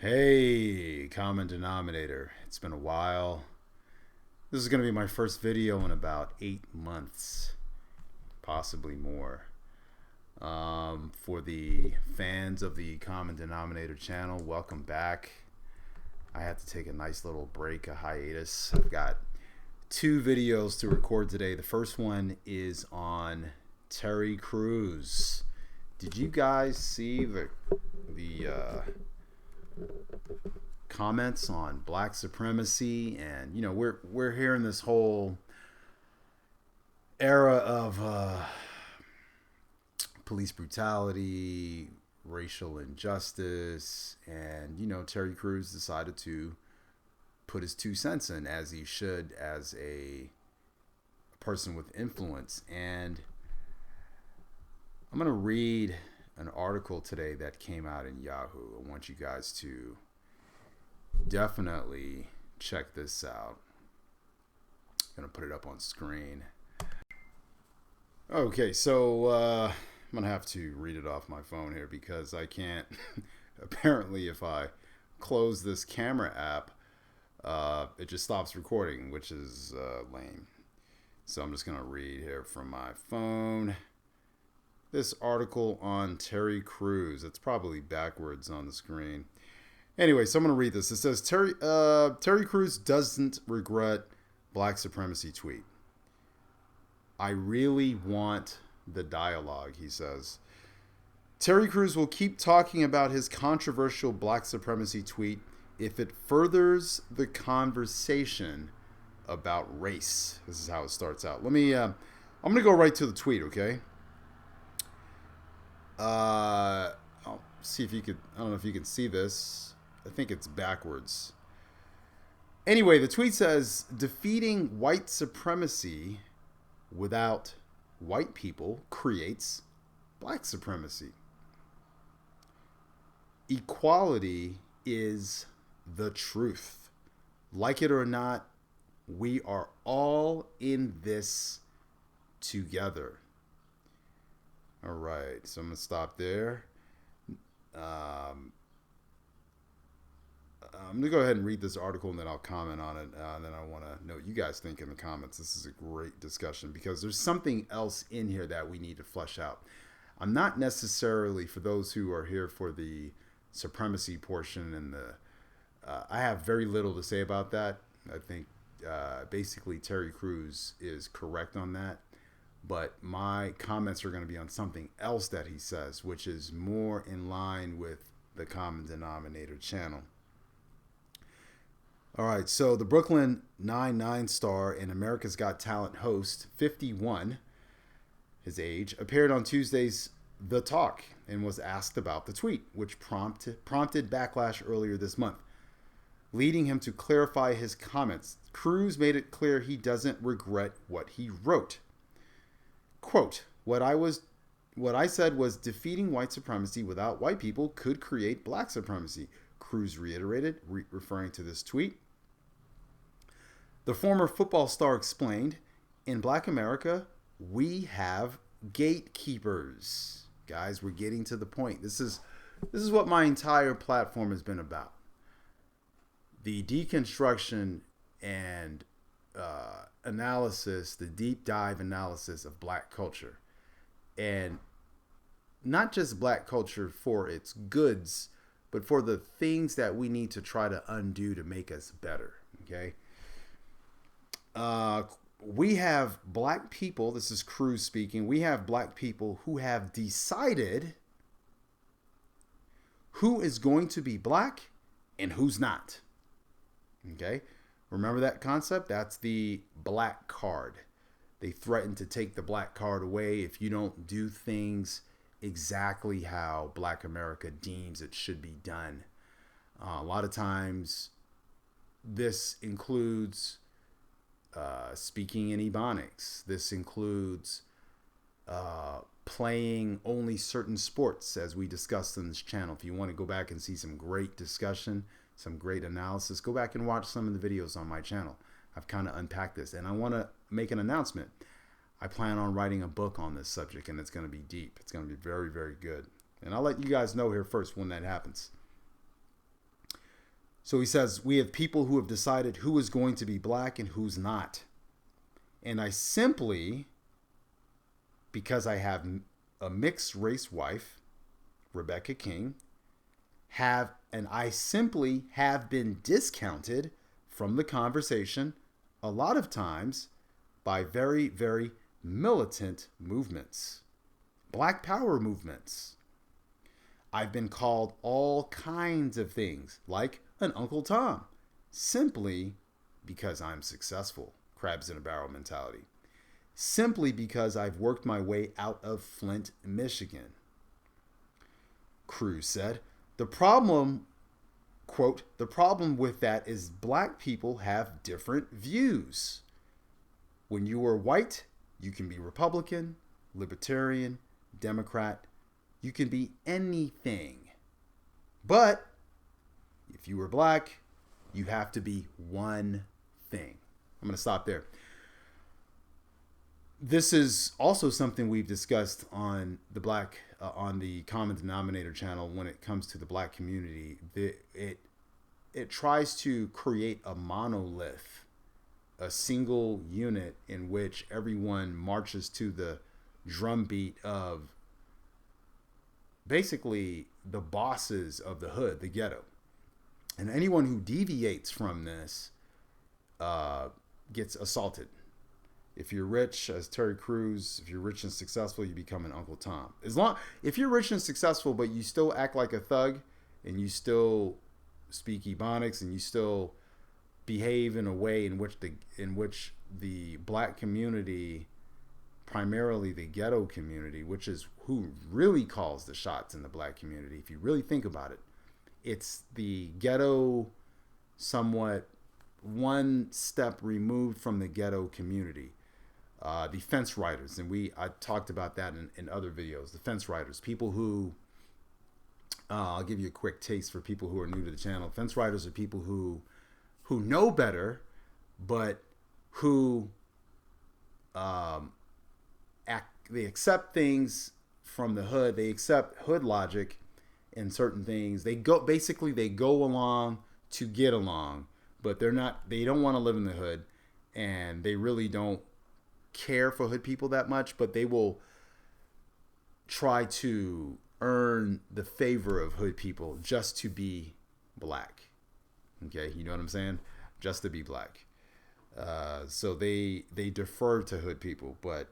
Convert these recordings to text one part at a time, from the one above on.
Hey, common denominator. It's been a while. This is going to be my first video in about 8 months, possibly more. For the fans of the common denominator channel, welcome back. I had to take a nice little break, a hiatus. I've got two videos to record today. The first one is on Terry Crews. Did you guys see the comments on black supremacy? And we're hearing this whole era of police brutality, racial injustice, and Terry Crews decided to put his 2 cents in, as he should, as a person with influence. And I'm going to read an article today that came out in Yahoo. I want you guys to definitely check this out. I'm going to put it up on screen. Okay, so I'm going to have to read it off my phone here because I can't. Apparently, if I close this camera app, it just stops recording, which is lame. So I'm just going to read here from my phone. This article on Terry Crews. It's probably backwards on the screen. Anyway, so I'm going to read this. It says, Terry Crews doesn't regret black supremacy tweet. I really want the dialogue, he says. Terry Crews will keep talking about his controversial black supremacy tweet if it furthers the conversation about race. This is how it starts out. I'm going to go right to the tweet, okay? I'll see if you could, I don't know if you can see this. I think it's backwards. Anyway, the tweet says, defeating white supremacy without white people creates black supremacy. Equality is the truth. Like it or not, we are all in this together. All right, so I'm going to stop there. I'm going to go ahead and read this article and then I'll comment on it. And then I want to know what you guys think in the comments. This is a great discussion because there's something else in here that we need to flesh out. I'm not necessarily, for those who are here for the supremacy portion, and I have very little to say about that. I think basically Terry Crews is correct on that. But my comments are going to be on something else that he says, which is more in line with the common denominator channel. All right, so the Brooklyn Nine-Nine star and America's Got Talent host, 51, his age, appeared on Tuesday's The Talk and was asked about the tweet, which prompted backlash earlier this month, leading him to clarify his comments. Crews made it clear he doesn't regret what he wrote. Quote, what I said was defeating white supremacy without white people could create black supremacy, Crews reiterated, referring to this tweet. The former football star explained, in Black America, we have gatekeepers. Guys, we're getting to the point. This is what my entire platform has been about. The deconstruction and analysis, the deep dive analysis of black culture. And not just black culture for its goods, but for the things that we need to try to undo to make us better, okay? We have black people, this is Crews speaking, we have black people who have decided who is going to be black and who's not, okay? Remember that concept? That's the black card. They threaten to take the black card away if you don't do things exactly how Black America deems it should be done. A lot of times this includes speaking in Ebonics. This includes playing only certain sports, as we discussed in this channel. If you want to go back and see some great discussion, some great analysis, go back and watch some of the videos on my channel. I've kind of unpacked this, and I want to make an announcement. I plan on writing a book on this subject, and it's going to be deep. It's going to be very, very good. And I'll let you guys know here first when that happens. So he says, we have people who have decided who is going to be black and who's not. And I simply, because I have a mixed race wife, Rebecca King, I simply have been discounted from the conversation a lot of times by very, very militant movements, Black Power movements. I've been called all kinds of things, like an Uncle Tom, simply because I'm successful. Crabs in a barrel mentality. Simply because I've worked my way out of Flint, Michigan. Cruz said, the problem, quote, the problem with that is black people have different views. When you are white, you can be Republican, Libertarian, Democrat. You can be anything. But if you were black, you have to be one thing. I'm going to stop there. This is also something we've discussed on the Common Denominator channel when it comes to the black community. It tries to create a monolith, a single unit in which everyone marches to the drumbeat of basically the bosses of the hood, the ghetto. And anyone who deviates from this gets assaulted. If you're rich, as Terry Crews, if you're rich and successful, you become an Uncle Tom. If you're rich and successful, but you still act like a thug, and you still speak Ebonics, and you still behave in a way in which the black community, primarily the ghetto community, which is who really calls the shots in the black community. If you really think about it, it's the ghetto, somewhat one step removed from the ghetto community. The fence riders, and I talked about that in other videos. The fence riders, people who, I'll give you a quick taste for people who are new to the channel. Fence riders are people who know better, but who they accept things from the hood. They accept hood logic in certain things. They go along to get along, but they don't want to live in the hood, and they really don't care for hood people that much, but they will try to earn the favor of hood people just to be black. Okay, you know what I'm saying? Just to be black. So they defer to hood people, but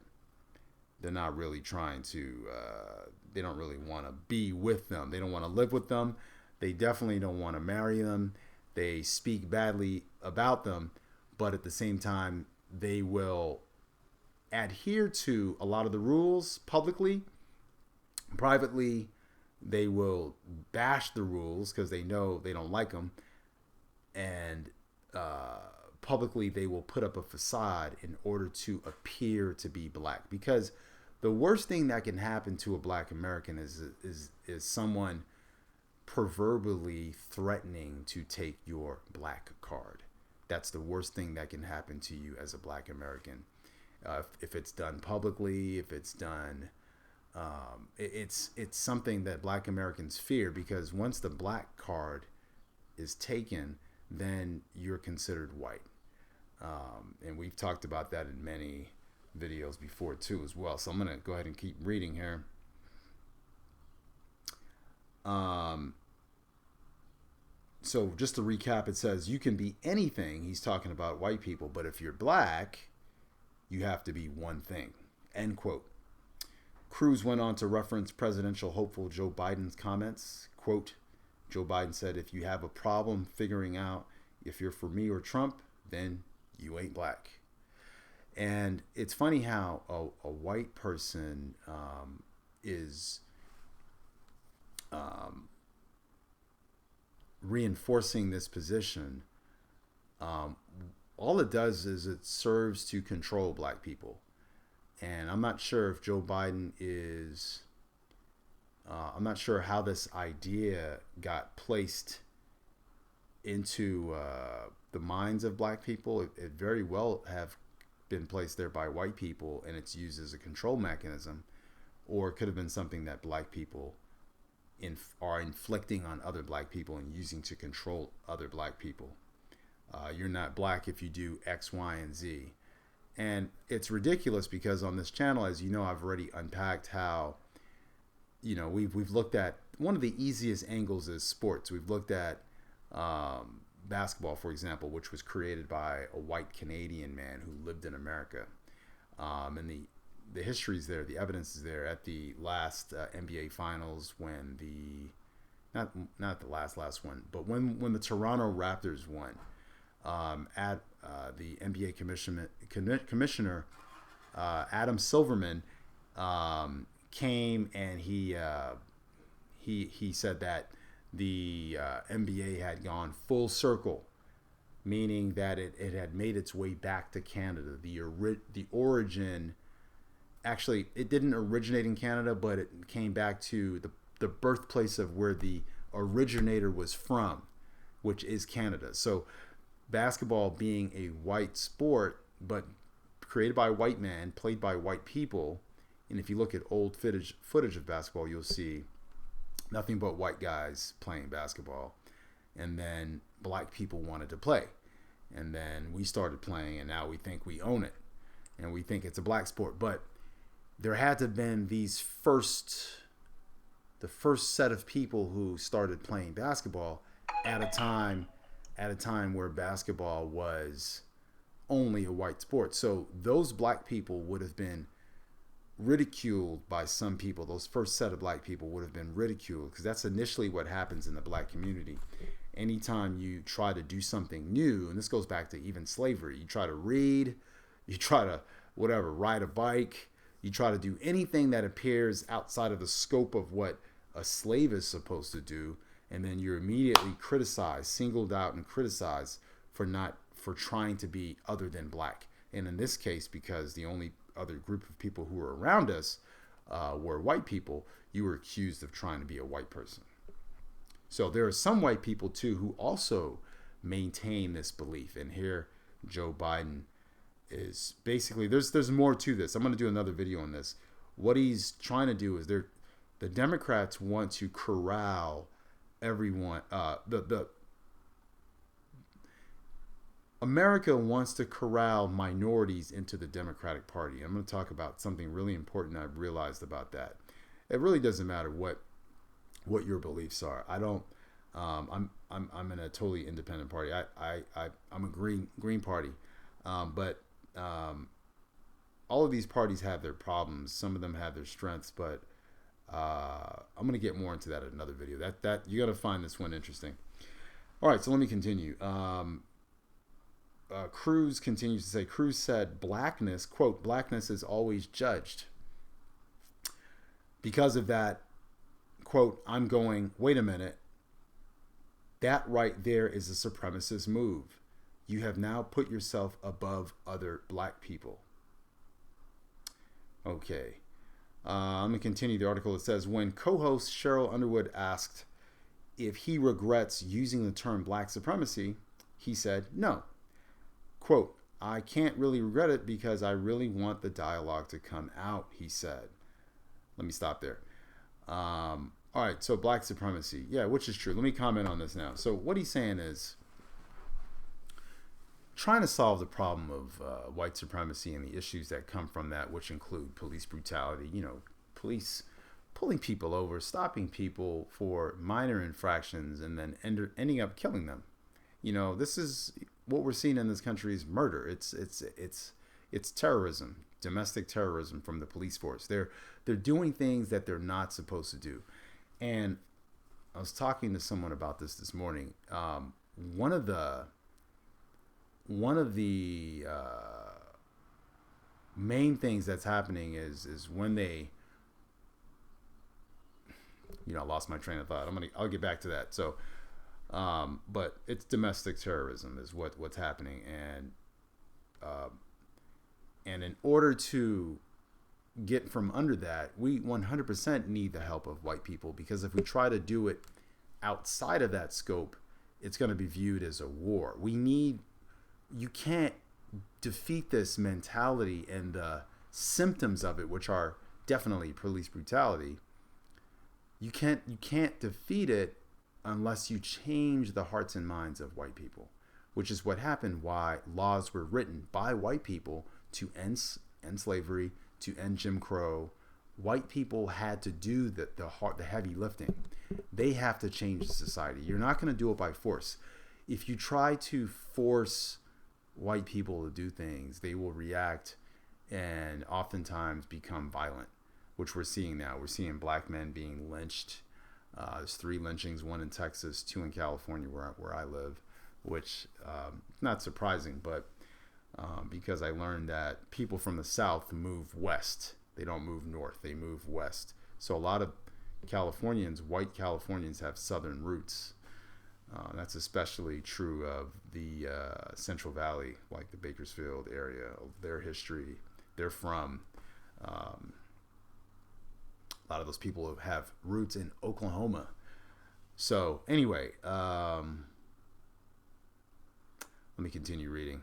they're not really trying to, they don't really want to be with them. They don't want to live with them. They definitely don't want to marry them. They speak badly about them, but at the same time, they will adhere to a lot of the rules publicly. Privately, they will bash the rules because they know they don't like them. And publicly, they will put up a facade in order to appear to be black. Because the worst thing that can happen to a black American is someone proverbially threatening to take your black card. That's the worst thing that can happen to you as a black American. If it's done publicly, if it's done, it's something that black Americans fear, because once the black card is taken, then you're considered white. And we've talked about that in many videos before too as well. So I'm going to go ahead and keep reading here. So just to recap, it says you can be anything. He's talking about white people, but if you're black, you have to be one thing. End quote. Cruz went on to reference presidential hopeful Joe Biden's comments. Quote, Joe Biden said, if you have a problem figuring out if you're for me or Trump, then you ain't black. And it's funny how a white person is reinforcing this position. All it does is it serves to control black people. And I'm not sure if Joe Biden is, I'm not sure how this idea got placed into the minds of black people. It very well have been placed there by white people, and it's used as a control mechanism, or it could have been something that black people are inflicting on other black people and using to control other black people. You're not black if you do X, Y, and Z. And it's ridiculous because on this channel, as you know, I've already unpacked how, we've looked at one of the easiest angles is sports. We've looked at basketball, for example, which was created by a white Canadian man who lived in America. And the history is there, the evidence is there at the last NBA Finals when not the last one, but when the Toronto Raptors won. At the NBA commissioner Adam Silverman came and he said that the NBA had gone full circle, meaning that it had made its way back to Canada. The origin, actually, it didn't originate in Canada, but it came back to the birthplace of where the originator was from, which is Canada. So basketball being a white sport, but created by a white man, played by white people. And if you look at old footage of basketball, you'll see nothing but white guys playing basketball. And then black people wanted to play. And then we started playing, and now we think we own it. And we think it's a black sport. But there had to have been the first set of people who started playing basketball at a time where basketball was only a white sport. So those black people would have been ridiculed by some people. Those first set of black people would have been ridiculed because that's initially what happens in the black community. Anytime you try to do something new, and this goes back to even slavery, you try to read, you try to ride a bike, you try to do anything that appears outside of the scope of what a slave is supposed to do, and then you're immediately criticized, singled out and criticized for trying to be other than black. And in this case, because the only other group of people who were around us were white people, you were accused of trying to be a white person. So there are some white people too who also maintain this belief. And here Joe Biden is basically, there's more to this. I'm going to do another video on this. What he's trying to do is the Democrats want to corral everyone. America wants to corral minorities into the Democratic Party. I'm going to talk about something really important I've realized about that. It really doesn't matter what your beliefs are. I don't. I'm in a totally independent party. I'm a green party, but all of these parties have their problems. Some of them have their strengths, but I'm going to get more into that in another video. That you got to find this one interesting. All right, so let me continue. Cruz continues to say, Cruz said blackness, quote, blackness is always judged. Because of that, quote, I'm going, wait a minute. That right there is a supremacist move. You have now put yourself above other black people. Okay. I'm going to continue the article. It says, when co-host Cheryl Underwood asked if he regrets using the term black supremacy, he said, no. Quote, I can't really regret it because I really want the dialogue to come out, he said. Let me stop there. All right, so black supremacy. Yeah, which is true. Let me comment on this now. So what he's saying is trying to solve the problem of white supremacy and the issues that come from that, which include police brutality, police pulling people over, stopping people for minor infractions, and then ending up killing them. This is what we're seeing in this country is murder. It's terrorism, domestic terrorism from the police force. They're doing things that they're not supposed to do. And I was talking to someone about this morning. One of the main things that's happening is when they, I lost my train of thought. I'll get back to that. So, but it's domestic terrorism is what's happening, and in order to get from under that, we 100% need the help of white people, because if we try to do it outside of that scope, it's going to be viewed as a war. You can't defeat this mentality and the symptoms of it, which are definitely police brutality, you can't defeat it unless you change the hearts and minds of white people, which is what happened. Why laws were written by white people to end slavery, to end Jim Crow. White people had to do the heavy lifting. They have to change the society. You're not going to do it by force. If you try to force white people to do things, they will react and oftentimes become violent, which we're seeing now. We're seeing black men being lynched. There's 3 lynchings, 1 in Texas, 2 in California, where I live, which not surprising, but because I learned that people from the South move west. They don't move north. They move west. So a lot of Californians, white Californians, have Southern roots. That's especially true of the Central Valley, like the Bakersfield area, of their history. They're from. A lot of those people have roots in Oklahoma. So anyway, let me continue reading.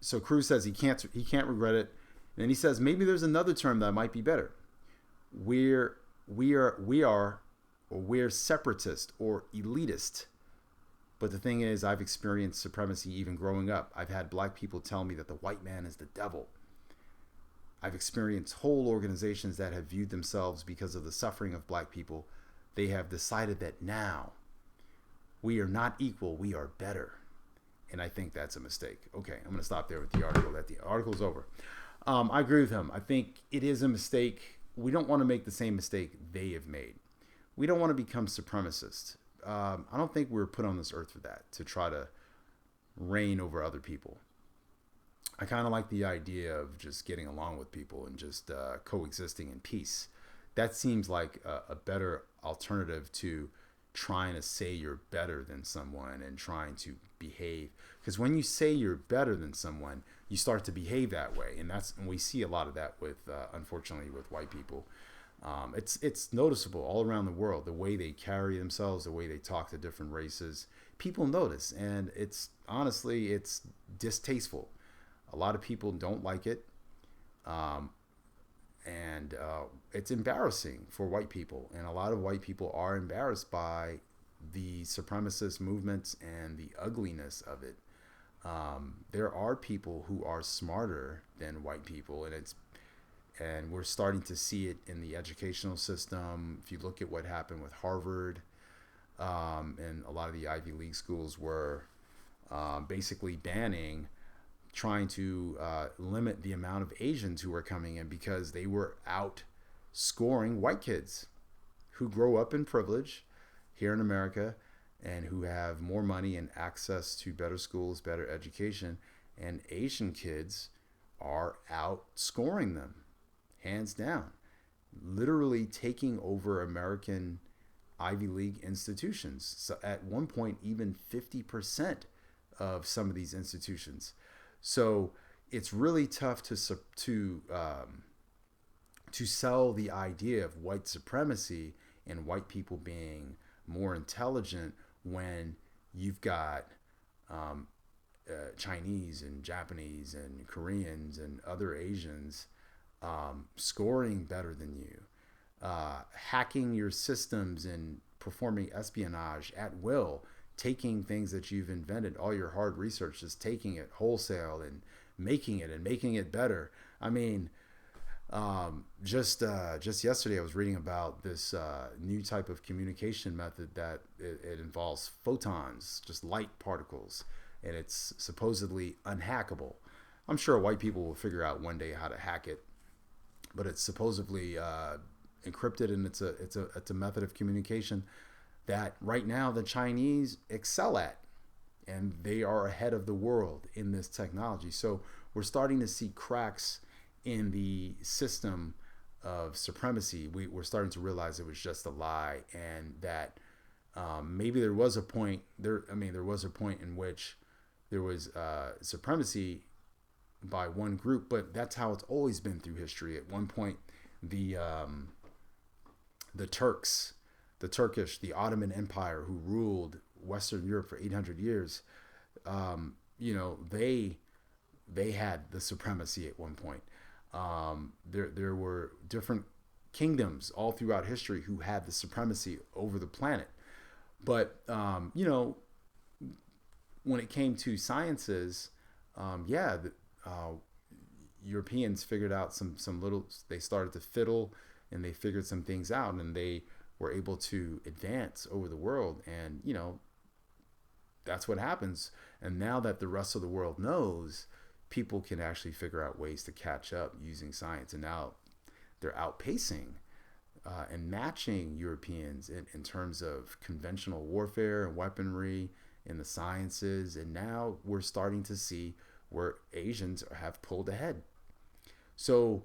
So Cruz says he can't regret it. And then he says maybe there's another term that might be better. We're separatist or elitist. But the thing is, I've experienced supremacy even growing up. I've had black people tell me that the white man is the devil. I've experienced whole organizations that have viewed themselves because of the suffering of black people. They have decided that now we are not equal, we are better. And I think that's a mistake. Okay, I'm going to stop there with the article. The article's over. I agree with him. I think it is a mistake. We don't want to make the same mistake they have made. We don't want to become supremacists. I don't think we're put on this earth for that, to try to reign over other people. I kind of like the idea of just getting along with people and just coexisting in peace. That seems like a better alternative to trying to say you're better than someone and trying to behave. Because when you say you're better than someone, you start to behave that way. And we see a lot of that with, unfortunately, with white people. It's noticeable all around the world, the way they carry themselves, the way they talk to different races. People notice, and it's distasteful. A lot of people don't like it. And it's embarrassing for white people. And a lot of white people are embarrassed by the supremacist movements and the ugliness of it. There are people who are smarter than white people, and we're starting to see it in the educational system. If you look at what happened with Harvard, and a lot of the Ivy League schools were basically trying to limit the amount of Asians who were coming in because they were outscoring white kids who grow up in privilege here in America and who have more money and access to better schools, better education. And Asian kids are outscoring them, hands down, literally taking over American Ivy League institutions. So at one point, even 50% of some of these institutions. So it's really tough to sell the idea of white supremacy and white people being more intelligent when you've got Chinese and Japanese and Koreans and other Asians scoring better than you, hacking your systems and performing espionage at will, taking things that you've invented, all your hard research, just taking it wholesale and making it better. I mean, just yesterday I was reading about this new type of communication method that it involves photons, just light particles, and it's supposedly unhackable. I'm sure white people will figure out one day how to hack it, but it's supposedly encrypted, and it's a method of communication that right now the Chinese excel at, and they are ahead of the world in this technology. So we're starting to see cracks in the system of supremacy. We're starting to realize it was just a lie, and that maybe there was a point in which there was supremacy by one group, but that's how it's always been through history. At one point, the Turks, the Ottoman Empire, who ruled Western Europe for 800 years, they had the supremacy at one point. There were different kingdoms all throughout history who had the supremacy over the planet. But when it came to sciences, yeah, Europeans figured out some little. They started to fiddle, and they figured some things out, and they were able to advance over the world. And that's what happens. And now that the rest of the world knows, people can actually figure out ways to catch up using science. And now they're outpacing and matching Europeans in terms of conventional warfare and weaponry in the sciences. And now we're starting to see where Asians have pulled ahead. So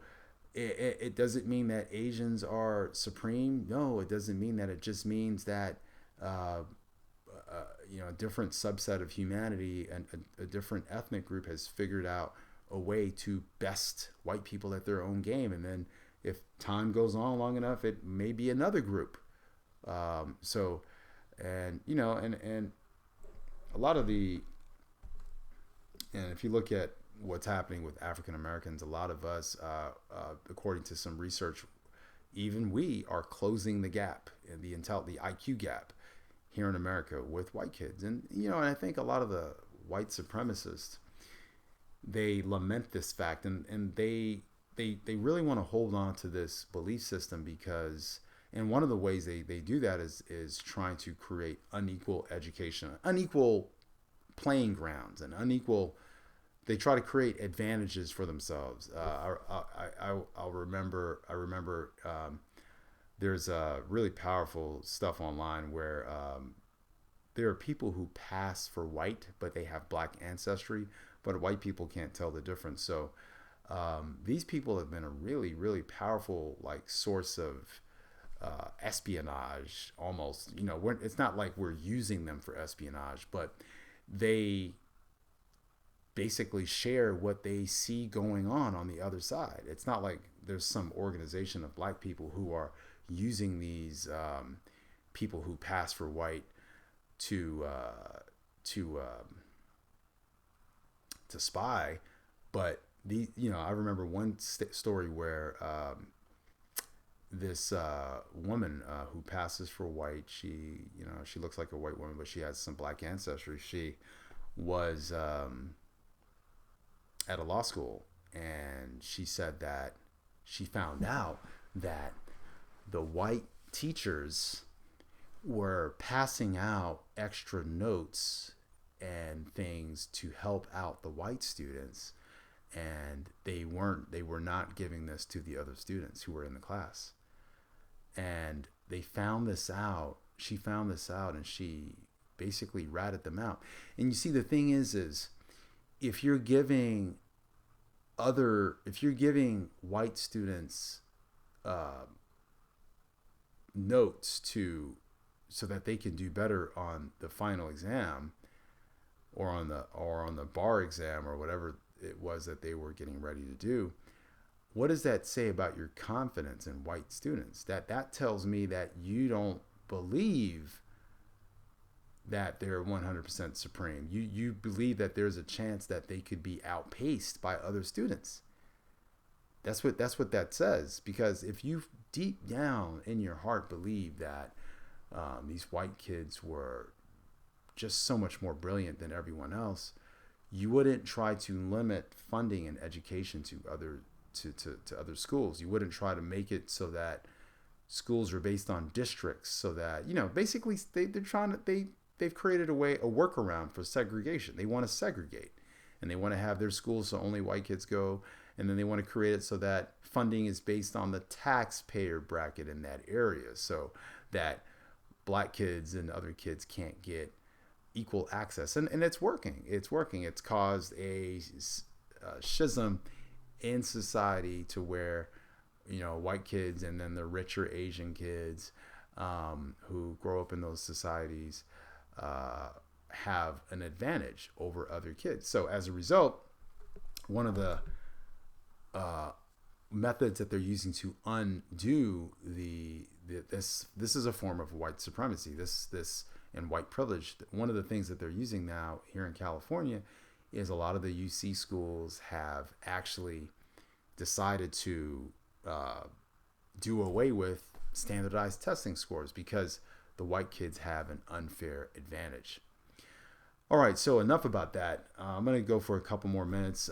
it doesn't mean that Asians are supreme. No, it doesn't mean that. It just means that a different subset of humanity and a different ethnic group has figured out a way to best white people at their own game. And then if time goes on long enough, it may be another group. And a lot of and if you look at what's happening with African Americans, a lot of us, according to some research, even we are closing the gap, the IQ gap here in America with white kids. And I think a lot of the white supremacists, they lament this fact, and they really want to hold on to this belief system because, and one of the ways they do that is trying to create unequal education, unequal playing grounds, and they try to create advantages for themselves. I remember there's really powerful stuff online where there are people who pass for white, but they have black ancestry, but white people can't tell the difference. So these people have been a really, really powerful source of espionage almost. It's not like we're using them for espionage, but they basically share what they see going on the other side. It's not like there's some organization of black people who are using these people who pass for white to spy. But I remember one story where this woman who passes for white, she looks like a white woman, but she has some black ancestry. She was at a law school, and she said that she found out that the white teachers were passing out extra notes and things to help out the white students, and they were not giving this to the other students who were in the class. And they found this out. She found this out, and she basically ratted them out. And you see, the thing is if you're giving white students notes so that they can do better on the final exam or on the bar exam or whatever it was that they were getting ready to do, what does that say about your confidence in white students? That tells me that you don't believe that they're 100% supreme. You believe that there's a chance that they could be outpaced by other students. That's what that says. Because if you deep down in your heart believe that these white kids were just so much more brilliant than everyone else, you wouldn't try to limit funding and education to other schools. You wouldn't try to make it so that schools are based on districts, so that basically they've created a workaround for segregation. They want to segregate, and they want to have their schools so only white kids go, and then they want to create it so that funding is based on the taxpayer bracket in that area, so that black kids and other kids can't get equal access. And it's working. It's caused a schism in society to where white kids and then the richer Asian kids who grow up in those societies have an advantage over other kids. So as a result, one of the methods that they're using to undo this is a form of white supremacy, this and white privilege. One of the things that they're using now here in California is a lot of the UC schools have actually decided to do away with standardized testing scores because the white kids have an unfair advantage. All right, so enough about that. I'm going to go for a couple more minutes.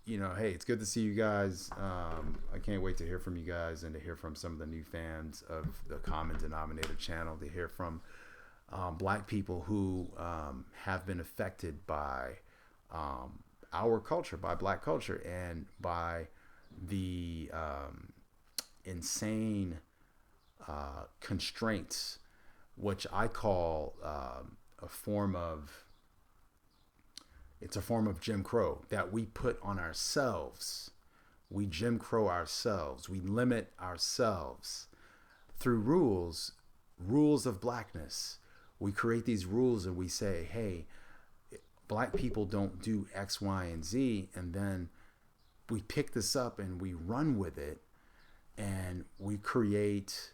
Hey, it's good to see you guys. I can't wait to hear from you guys and to hear from some of the new fans of the Common Denominator channel, to hear from black people who have been affected by our culture, by black culture, and by the insane constraints, which I call a form of Jim Crow that we put on ourselves. We Jim Crow ourselves. We limit ourselves through rules of blackness. We create these rules and we say, hey, black people don't do X, Y, and Z. And then we pick this up and we run with it. And we create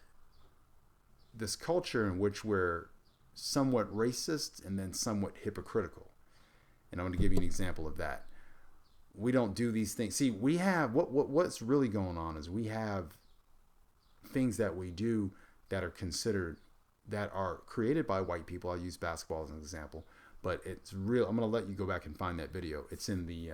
this culture in which we're somewhat racist and then somewhat hypocritical. And I'm going to give you an example of that. We don't do these things. See, we have what's really going on is we have things that we do that are created by white people. I'll use basketball as an example, but it's real. I'm going to let you go back and find that video. It's in the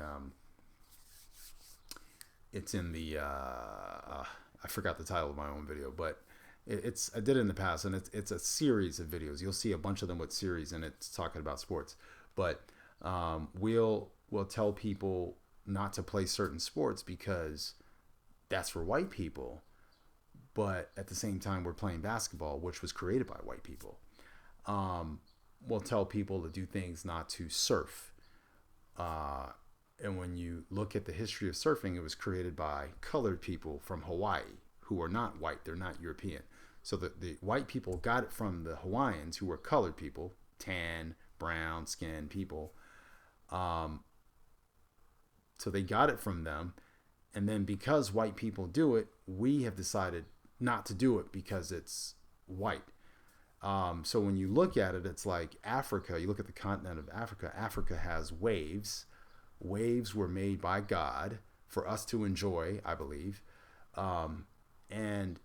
I forgot the title of my own video, but I did it in the past, and it's a series of videos. You'll see a bunch of them with series, and it's talking about sports. But we'll tell people not to play certain sports because that's for white people. But at the same time, we're playing basketball, which was created by white people. We'll tell people to do things, not to surf. And when you look at the history of surfing, it was created by colored people from Hawaii who are not white. They're not European. So the white people got it from the Hawaiians, who were colored people, tan, brown skinned people. So they got it from them. And then because white people do it, we have decided not to do it because it's white. So when you look at it, it's like Africa. You look at the continent of Africa. Africa has waves. Waves were made by God for us to enjoy, I believe. And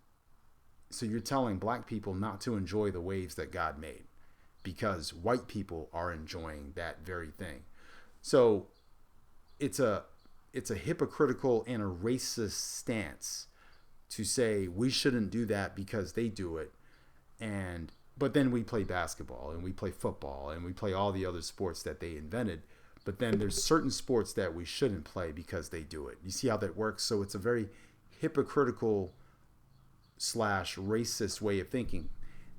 so you're telling black people not to enjoy the waves that God made because white people are enjoying that very thing. So it's a hypocritical and a racist stance to say we shouldn't do that because they do it. But then we play basketball and we play football and we play all the other sports that they invented. But then there's certain sports that we shouldn't play because they do it. You see how that works? So it's a very hypocritical / racist way of thinking.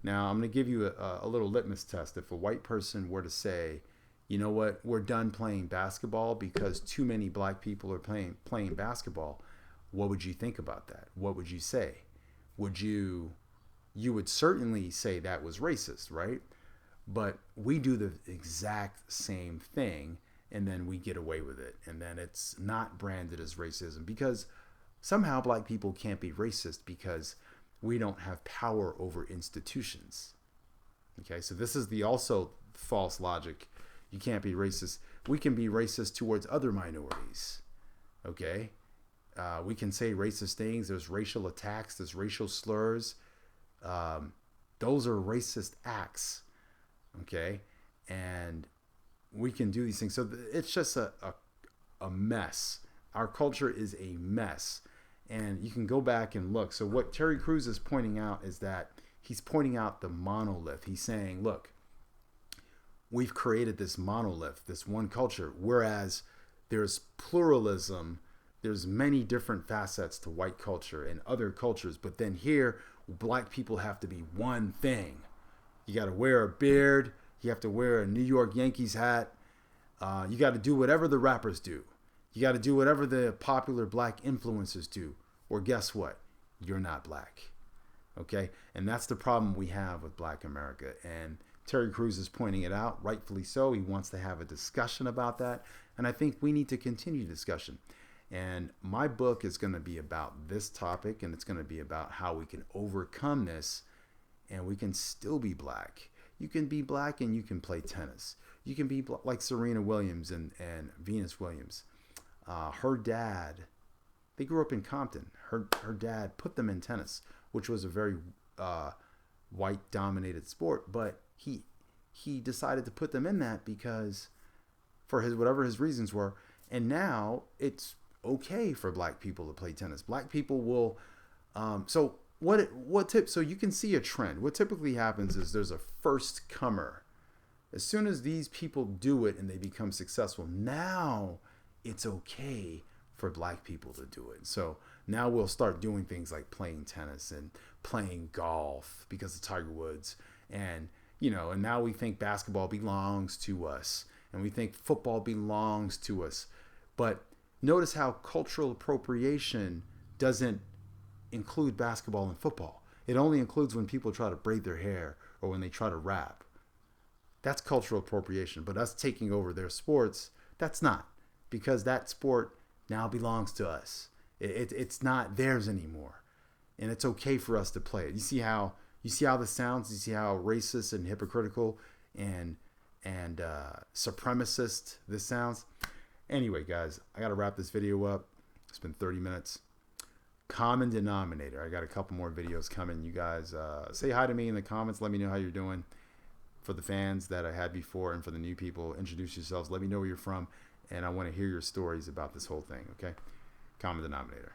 Now, I'm going to give you a little litmus test. If a white person were to say, you know what, we're done playing basketball because too many black people are playing basketball, what would you think about that? What would you say? You would certainly say that was racist, right? But we do the exact same thing, and then we get away with it. And then it's not branded as racism because somehow black people can't be racist because we don't have power over institutions. Okay, so this is the also false logic. You can't be racist. We can be racist towards other minorities. Okay, we can say racist things. There's racial attacks. There's racial slurs. Those are racist acts. Okay, and we can do these things. So it's just a mess. Our culture is a mess. And you can go back and look. So what Terry Crews is pointing out is that he's pointing out the monolith. He's saying, look, we've created this monolith, this one culture, whereas there's pluralism. There's many different facets to white culture and other cultures. But then here, black people have to be one thing. You got to wear a beard. You have to wear a New York Yankees hat. You got to do whatever the rappers do. You got to do whatever the popular black influencers do. Or guess what? You're not black. Okay? And that's the problem we have with Black America. And Terry Crews is pointing it out, rightfully so. He wants to have a discussion about that. And I think we need to continue discussion. And my book is going to be about this topic, and it's going to be about how we can overcome this and we can still be black. You can be black and you can play tennis. You can be like Serena Williams and Venus Williams. Her dad They grew up in Compton. Her dad put them in tennis, which was a very white dominated sport, but he decided to put them in that because for his whatever his reasons were, and now it's okay for black people to play tennis. Black people will so you can see a trend. What typically happens is there's a first comer. As soon as these people do it and they become successful, now it's okay for black people to do it. So now we'll start doing things like playing tennis and playing golf because of Tiger Woods. And, and now we think basketball belongs to us and we think football belongs to us. But notice how cultural appropriation doesn't include basketball and football. It only includes when people try to braid their hair or when they try to rap. That's cultural appropriation, but us taking over their sports, that's not, because that sport now belongs to us. It's not theirs anymore, and it's okay for us to play it. You see how this sounds? You see how racist and hypocritical and supremacist this sounds? Anyway, guys, I got to wrap this video up. It's been 30 minutes. Common denominator. I got a couple more videos coming. You guys say hi to me in the comments. Let me know how you're doing. For the fans that I had before and for the new people, introduce yourselves. Let me know where you're from, and I want to hear your stories about this whole thing, okay? Common denominator.